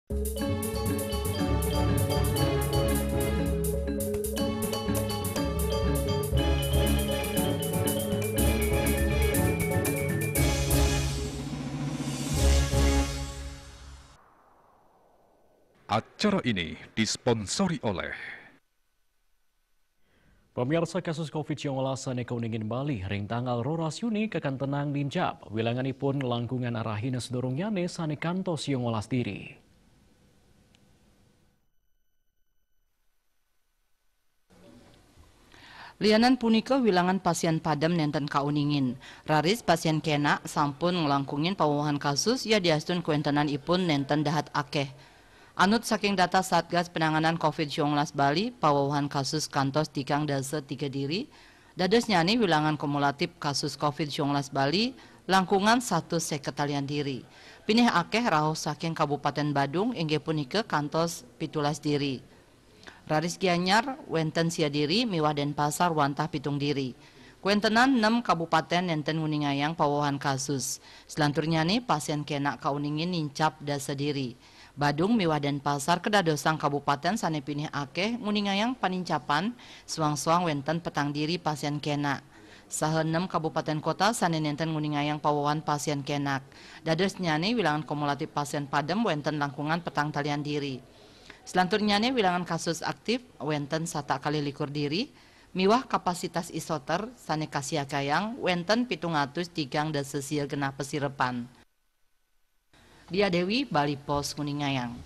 Acara ini disponsori oleh Pemirsa kasus COVID-19 saneka uningin Bali, ring tanggal roras Yuni kekan tenang linjap. Wilanganipun langkungan arahina sedorongnyane sane kantos yang ngolas diri. Lianan punika wilangan pasien padam nenten kauningin. Raris pasien kena sampun ngelangkungin pawahan kasus ya diastun kuentenan ipun nenten dahat akeh. Anut saking data Satgas Penanganan COVID-19 Bali, pawahan kasus kantos tikang dasa 3 diri, dados nyani wilangan kumulatif kasus COVID-19 Bali, langkungan 1 seketalian diri. Pinih akeh raos saking Kabupaten Badung, inggih punika kantos 17 diri. Raris Gianyar, wenten sia diri, miwah Denpasar wantah pitung diri. Kuentenan 6 kabupaten nenten nguningayang pawahan kasus. Selanturnya nih pasien kena kauningin nincap dasa diri. Badung miwah Denpasar kedadosang kabupaten sane pinih akeh nguningayang panincapan suang-suang wenten petang diri pasien kena. Saha 6 kabupaten kota sane nenten nguningayang pawahan pasien kenak. Dados nyane wilangan kumulatif pasien padem wenten langkungan petang talian diri. Selanturnya nih wilangan kasus aktif wenten 1 kali likur diri, miwah kapasitas isoter sane kasiakayang wenten 703 dasa sia genah pesirepan. Dia Dewi, Bali Pos Kuningayang.